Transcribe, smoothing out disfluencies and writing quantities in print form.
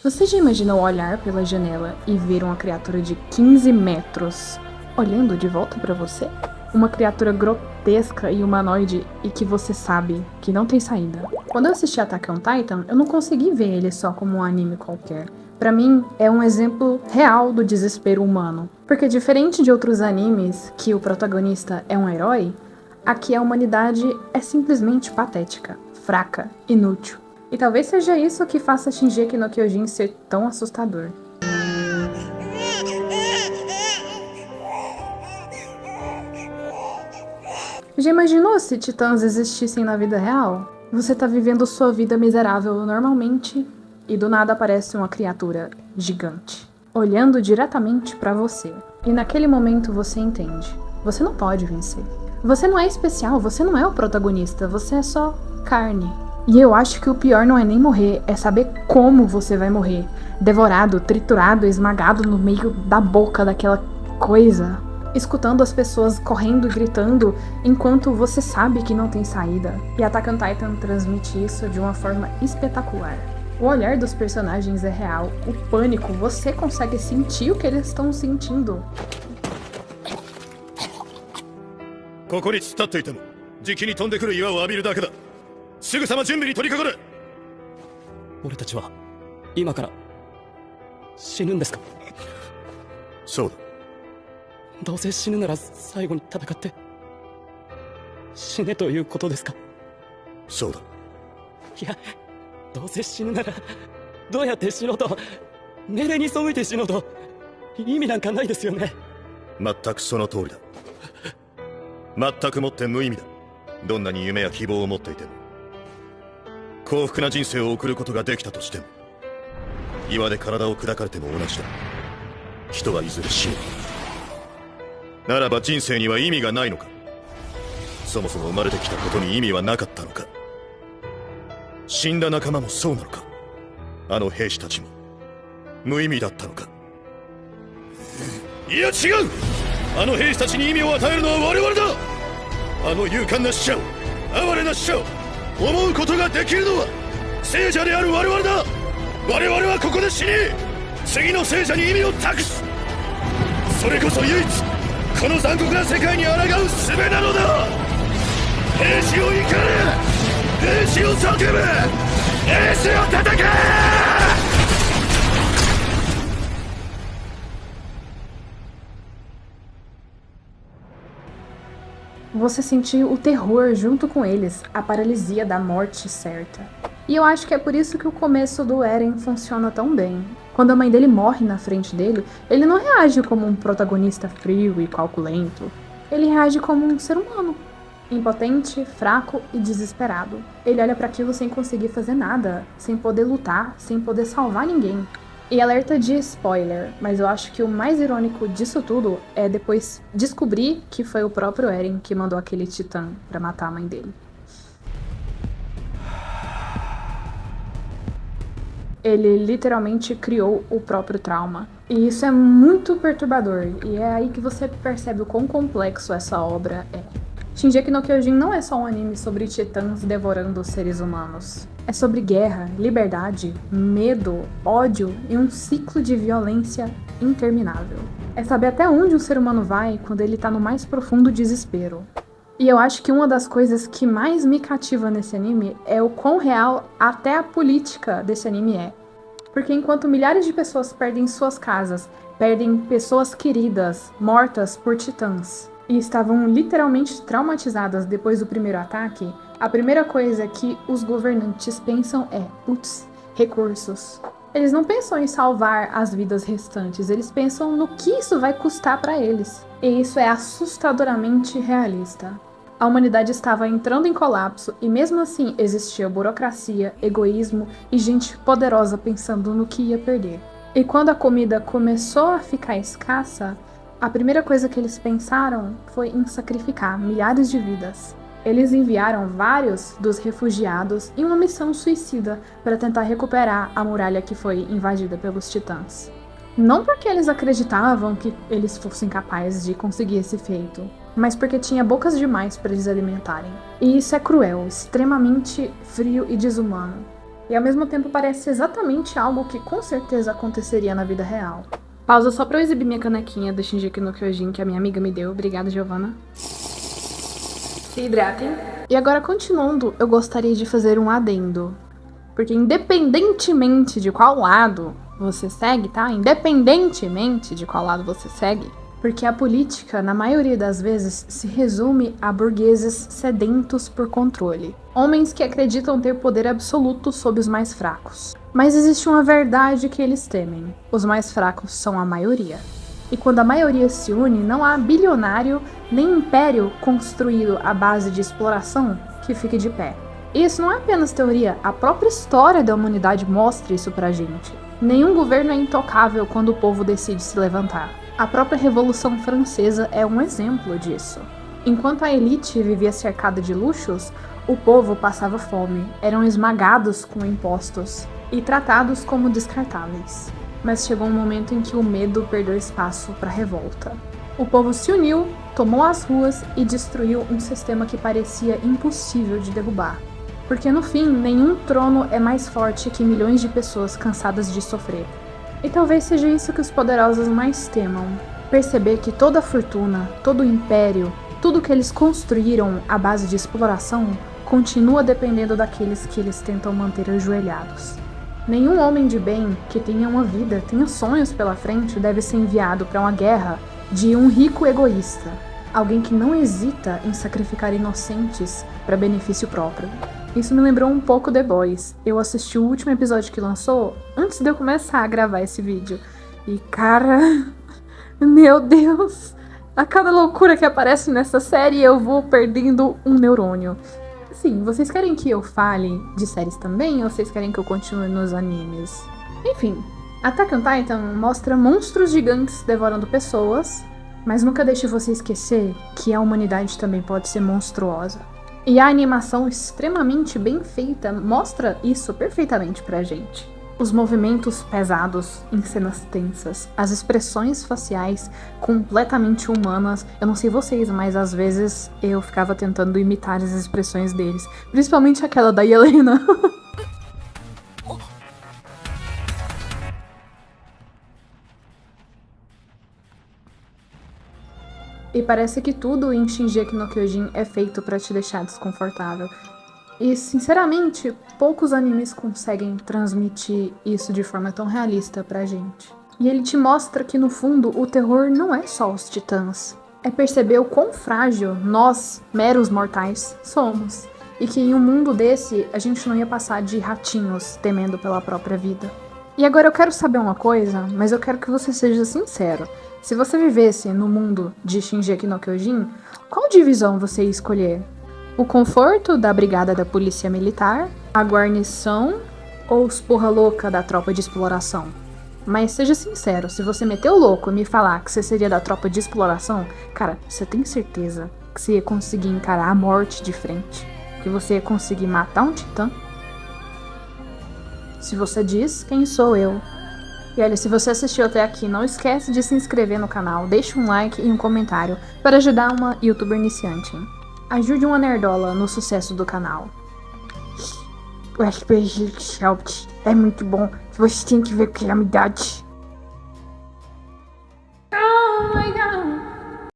Você já imaginou olhar pela janela e ver uma criatura de 15 metros olhando de volta pra você? Uma criatura grotesca e humanoide e que você sabe que não tem saída. Quando eu assisti Attack on Titan, eu não consegui ver ele só como um anime qualquer. Pra mim, é um exemplo real do desespero humano. Porque diferente de outros animes, que o protagonista é um herói, aqui a humanidade é simplesmente patética, fraca, inútil. E talvez seja isso que faça Shingeki no Kyojin ser tão assustador. Já imaginou se titãs existissem na vida real? Você tá vivendo sua vida miserável normalmente e do nada aparece uma criatura gigante, olhando diretamente pra você. E naquele momento você entende. Você não pode vencer. Você não é especial, você não é o protagonista, você é só carne. E eu acho que o pior não é nem morrer, é saber como você vai morrer. Devorado, triturado, esmagado no meio da boca daquela coisa. Escutando as pessoas correndo e gritando enquanto você sabe que não tem saída. E Attack on Titan transmite isso de uma forma espetacular. O olhar dos personagens é real, o pânico, você consegue sentir o que eles estão sentindo. ここに突っ立っていてもじきに飛んでくる岩を浴びるだけだ。すぐさま準備に取り掛かる。俺たちは今から死ぬんですか？そうだ。どうせ死ぬなら最後に戦って死ねということですか？そうだ。いや、どうせ死ぬならどうやって死のうと、命令に背いて死のうと意味なんかないですよね。全くその通りだ。全くもって無意味だ。どんなに夢や希望を持っていても、幸福な人生を送ることができたとしても、岩で体を砕かれても同じだ。人はいずれ死ぬ。ならば人生には意味がないのか。そもそも生まれてきたことに意味はなかったのか。死んだ仲間もそうなのか。あの兵士たちも無意味だったのか。いや違う。あの兵士たちに意味を与えるのは我々だ。あの勇敢な死者を、哀れな死者を思うことができるのは聖者である我々だ。我々はここで死に、次の聖者に意味を託す。それこそ唯一この残酷な世界に抗う術なのだ。兵士を怒れ、兵士を叫ぶ、兵士を叩け。Você sentiu o terror junto com eles, a paralisia da morte certa. E eu acho que é por isso que o começo do Eren funciona tão bem. Quando a mãe dele morre na frente dele, ele não reage como um protagonista frio e calculento. Ele reage como um ser humano, impotente, fraco e desesperado. Ele olha para aquilo sem conseguir fazer nada, sem poder lutar, sem poder salvar ninguém. E alerta de spoiler, mas eu acho que o mais irônico disso tudo é depois descobrir que foi o próprio Eren que mandou aquele titã pra matar a mãe dele. Ele literalmente criou o próprio trauma. E isso é muito perturbador, e é aí que você percebe o quão complexo essa obra é. Shingeki no Kyojin não é só um anime sobre titãs devorando os seres humanos. É sobre guerra, liberdade, medo, ódio e um ciclo de violência interminável. É saber até onde um ser humano vai quando ele tá no mais profundo desespero. E eu acho que uma das coisas que mais me cativa nesse anime é o quão real até a política desse anime é. Porque enquanto milhares de pessoas perdem suas casas, perdem pessoas queridas, mortas por titãs, e estavam literalmente traumatizadas depois do primeiro ataque, a primeira coisa que os governantes pensam é, putz, recursos. Eles não pensam em salvar as vidas restantes, eles pensam no que isso vai custar para eles. E isso é assustadoramente realista. A humanidade estava entrando em colapso e mesmo assim existia burocracia, egoísmo e gente poderosa pensando no que ia perder. E quando a comida começou a ficar escassa, a primeira coisa que eles pensaram foi em sacrificar milhares de vidas. Eles enviaram vários dos refugiados em uma missão suicida para tentar recuperar a muralha que foi invadida pelos titãs. Não porque eles acreditavam que eles fossem capazes de conseguir esse feito, mas porque tinha bocas demais para eles alimentarem. E isso é cruel, extremamente frio e desumano. E ao mesmo tempo parece exatamente algo que com certeza aconteceria na vida real. Pausa só pra eu exibir minha canequinha do Shingeki no Kyojin que a minha amiga me deu. Obrigada, Giovanna. Se hidratem. E agora, continuando, eu gostaria de fazer um adendo. Porque independentemente de qual lado você segue, tá? Independentemente de qual lado você segue, porque a política, na maioria das vezes, se resume a burgueses sedentos por controle. Homens que acreditam ter poder absoluto sobre os mais fracos. Mas existe uma verdade que eles temem. Os mais fracos são a maioria. E quando a maioria se une, não há bilionário nem império construído à base de exploração que fique de pé. E isso não é apenas teoria, a própria história da humanidade mostra isso pra gente. Nenhum governo é intocável quando o povo decide se levantar. A própria Revolução Francesa é um exemplo disso. Enquanto a elite vivia cercada de luxos, o povo passava fome, eram esmagados com impostos e tratados como descartáveis. Mas chegou um momento em que o medo perdeu espaço para a revolta. O povo se uniu, tomou as ruas e destruiu um sistema que parecia impossível de derrubar. Porque no fim, nenhum trono é mais forte que milhões de pessoas cansadas de sofrer. E talvez seja isso que os poderosos mais temam. Perceber que toda a fortuna, todo o império, tudo que eles construíram à base de exploração, continua dependendo daqueles que eles tentam manter ajoelhados. Nenhum homem de bem que tenha uma vida, tenha sonhos pela frente, deve ser enviado para uma guerra de um rico egoísta. Alguém que não hesita em sacrificar inocentes para benefício próprio. Isso me lembrou um pouco The Boys. Eu assisti o último episódio que lançou antes de eu começar a gravar esse vídeo. E cara, meu Deus, a cada loucura que aparece nessa série eu vou perdendo um neurônio. Sim, vocês querem que eu fale de séries também ou vocês querem que eu continue nos animes? Enfim, Attack on Titan mostra monstros gigantes devorando pessoas, mas nunca deixe você esquecer que a humanidade também pode ser monstruosa. E a animação extremamente bem feita mostra isso perfeitamente pra gente. Os movimentos pesados em cenas tensas, as expressões faciais completamente humanas. Eu não sei vocês, mas às vezes eu ficava tentando imitar as expressões deles. Principalmente aquela da Helena. E parece que tudo em Shingeki no Kyojin é feito pra te deixar desconfortável. E, sinceramente, poucos animes conseguem transmitir isso de forma tão realista pra gente. E ele te mostra que, no fundo, o terror não é só os titãs. É perceber o quão frágil nós, meros mortais, somos. E que em um mundo desse, a gente não ia passar de ratinhos temendo pela própria vida. E agora eu quero saber uma coisa, mas eu quero que você seja sincero. Se você vivesse no mundo de Shingeki no Kyojin, qual divisão você ia escolher? O conforto da brigada da polícia militar, a guarnição ou os porra louca da tropa de exploração? Mas seja sincero, se você meter o louco e me falar que você seria da tropa de exploração, cara, você tem certeza que você ia conseguir encarar a morte de frente? Que você ia conseguir matar um titã? Se você diz, quem sou eu? E olha, se você assistiu até aqui, não esquece de se inscrever no canal, deixa um like e um comentário para ajudar uma youtuber iniciante. Ajude uma nerdola no sucesso do canal. O RPG Shelp é muito bom, você tem que ver calamidade.